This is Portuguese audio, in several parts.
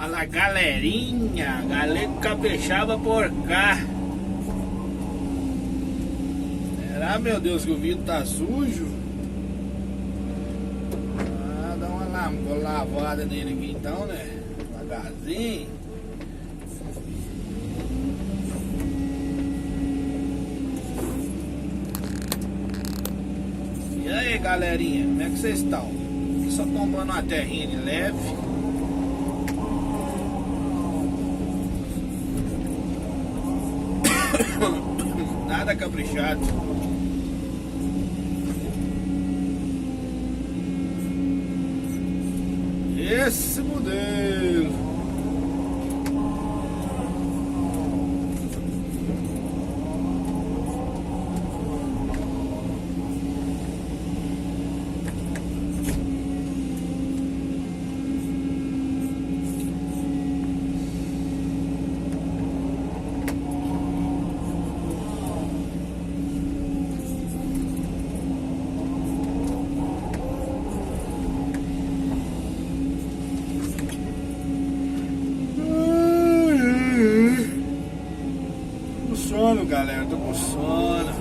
Olha lá, galerinha, galego capixaba por cá. Será, meu Deus, que o vidro tá sujo? Ah, dá uma lavada nele aqui então, né? Devagarzinho. E aí, galerinha, como é que vocês estão? Só comprando uma terrinha de leve. Nada caprichado. Esse modelo. Sono, galera, tô com sono.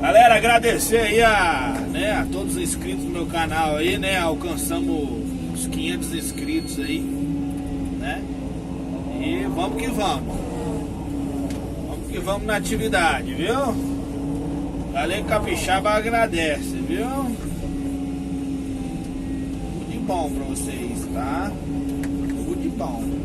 Galera, agradecer aí a todos os inscritos no meu canal aí, né? Alcançamos os 500 inscritos aí, né? E vamos que vamos. Vamos que vamos na atividade, viu? Galego Capixaba agradece, viu? Tudo de bom pra vocês, tá? Tudo de bom.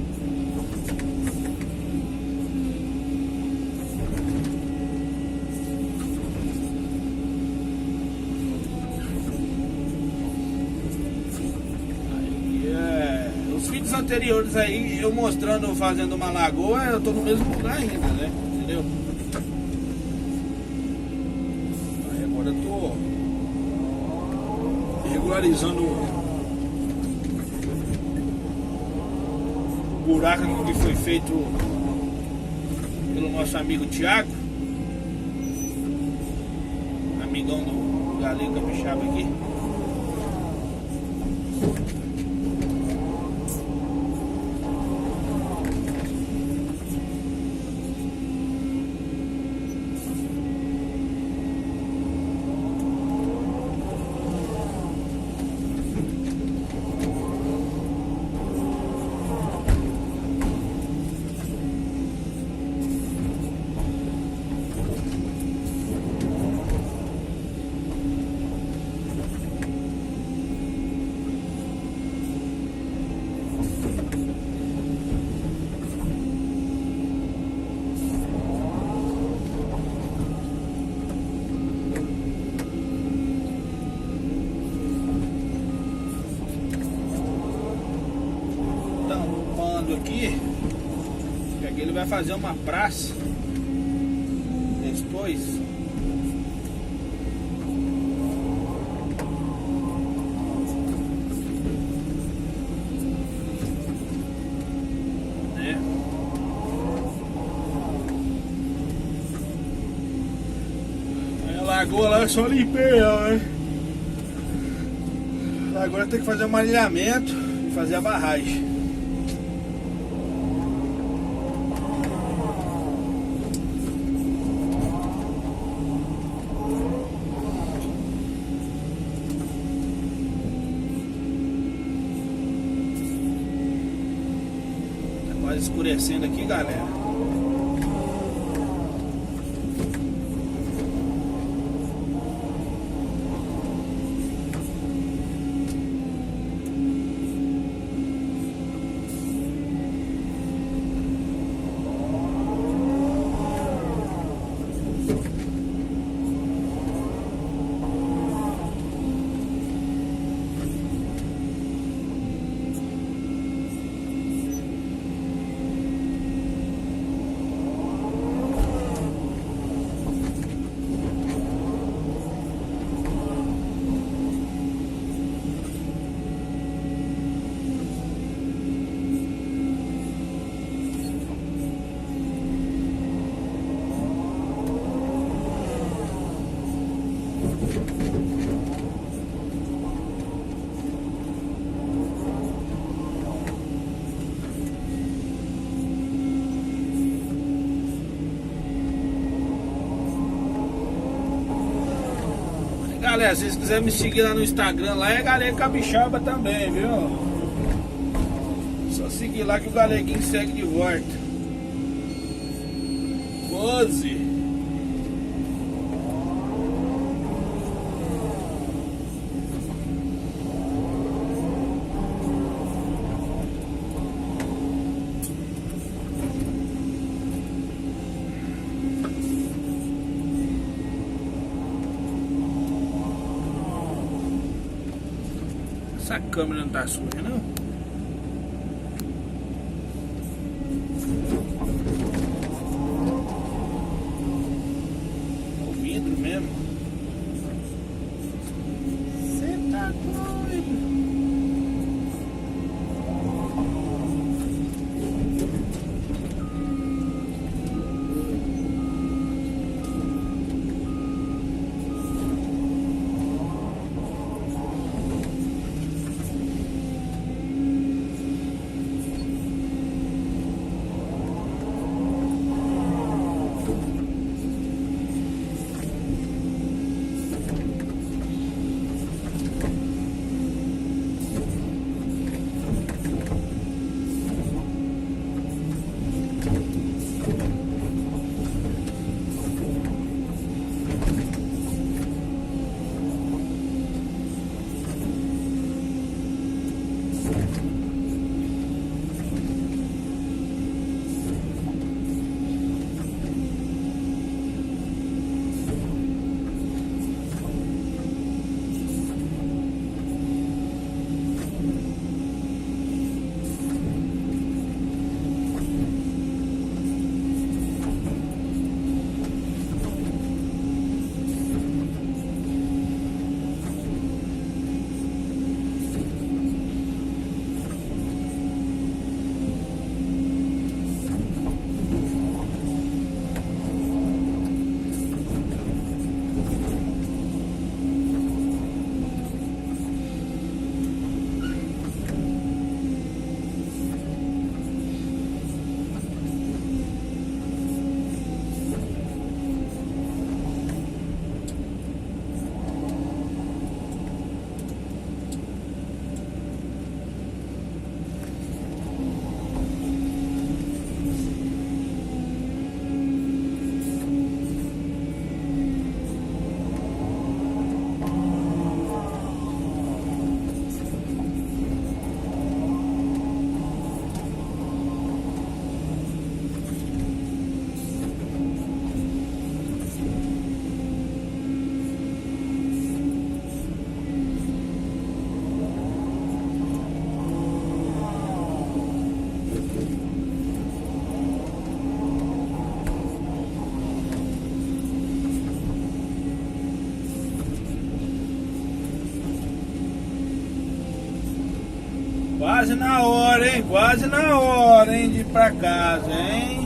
Os vídeos anteriores aí, eu mostrando fazendo uma lagoa, eu tô no mesmo lugar ainda, né? Entendeu? Aí agora eu tô regularizando o buraco que foi feito pelo nosso amigo Thiago, amigão do Galego Capixaba aqui. Aqui, que aqui ele vai fazer uma praça depois. Né? A lagoa lá é só limpei ela, né? Agora tem que fazer um alinhamento e fazer a barragem. Escurecendo aqui, galera. galera, se vocês quiserem me seguir lá no Instagram, lá é Galego Capixaba também, viu? Só seguir lá que o Galeguinho segue de volta. Pose. Essa câmera não tá suja, não? O vidro mesmo. Você tá doido? Quase na hora, hein? Quase na hora, hein? De ir pra casa, hein?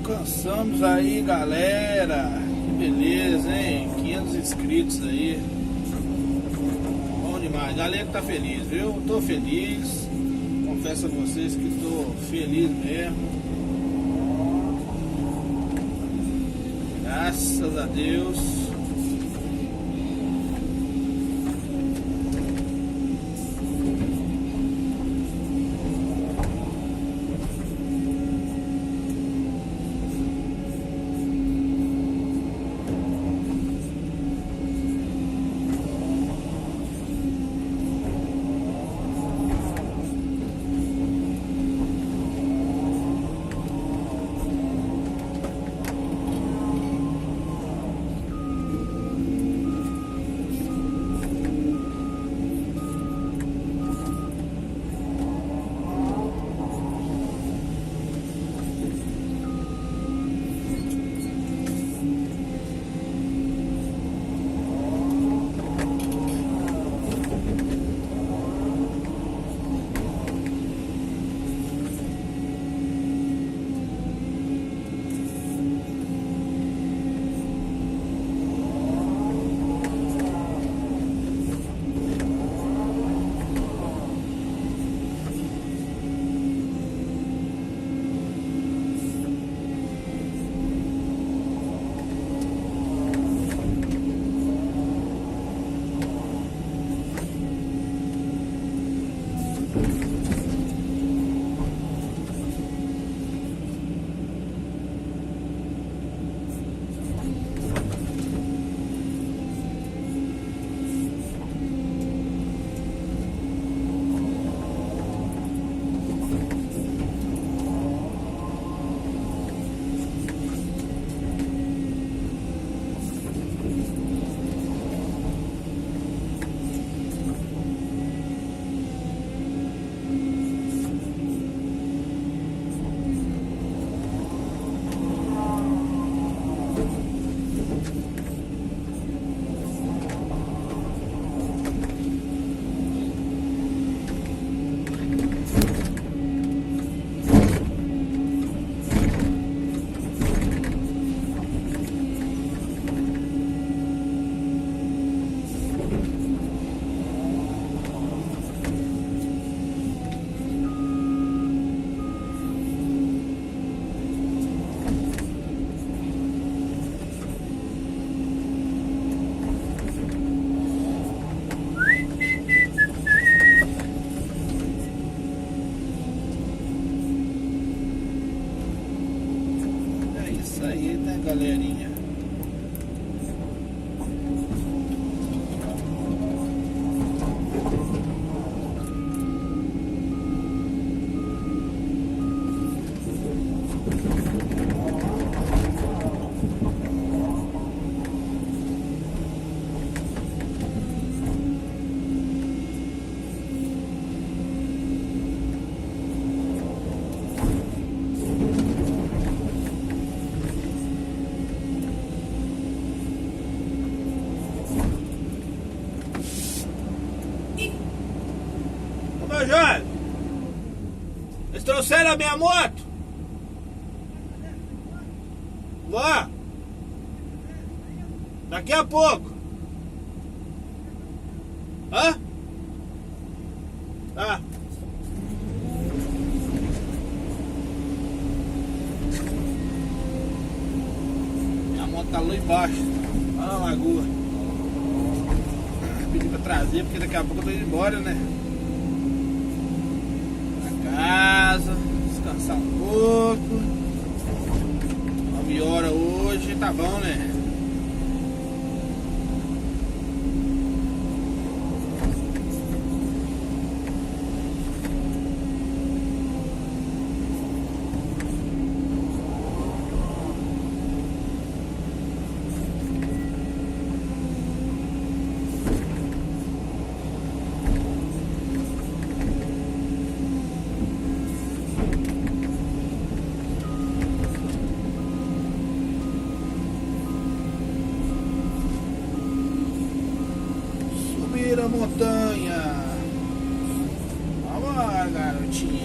Alcançamos aí, galera. Que beleza, hein? 500 inscritos aí. Bom demais. Galera tá feliz, viu? Tô feliz. Confesso a vocês que tô feliz mesmo. Graças a Deus. Jorge, eles trouxeram a minha moto? Vá. Daqui a pouco. Hã? Tá. Minha moto tá lá embaixo, lá na lagoa. Pedi pra trazer porque daqui a pouco eu tô indo embora, né? Pra casa, descansar um pouco. 9 horas hoje, tá bom, né? Subir a montanha. Vamos lá, garotinha.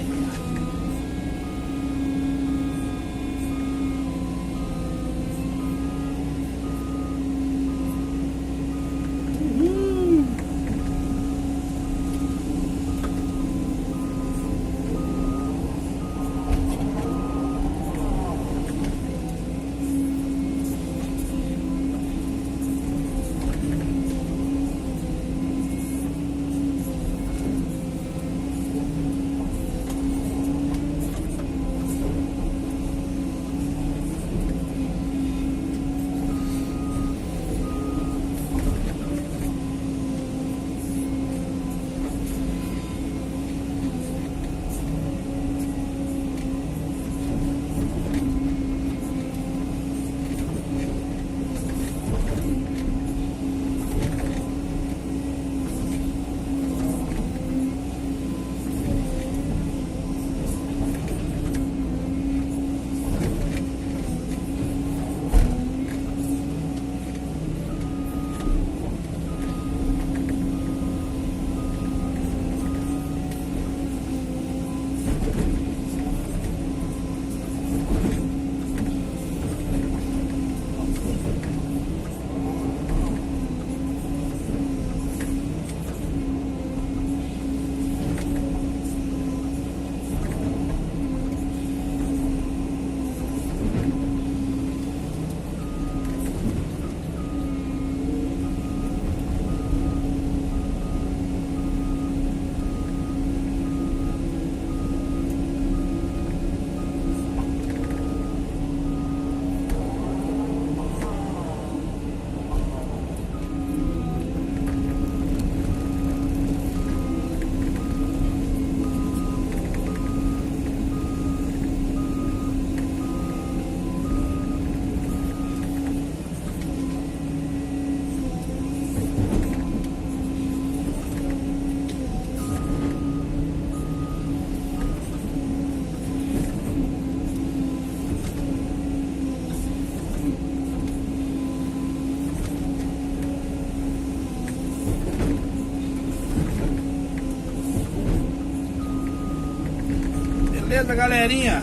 Beleza, galerinha?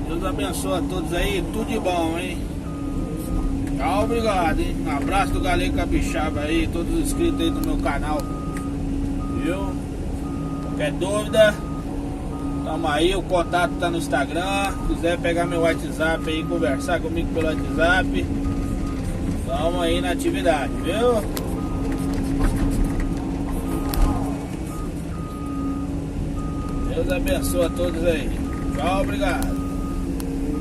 Deus abençoe a todos aí, tudo de bom, hein? Tchau, obrigado, hein? Um abraço do Galego Capixaba aí, todos os inscritos aí do meu canal. Viu? Qualquer dúvida, tamo aí, o contato tá no Instagram. Se quiser pegar meu WhatsApp aí, conversar comigo pelo WhatsApp, tamo aí na atividade, viu? Deus abençoe a todos aí. Tchau, obrigado.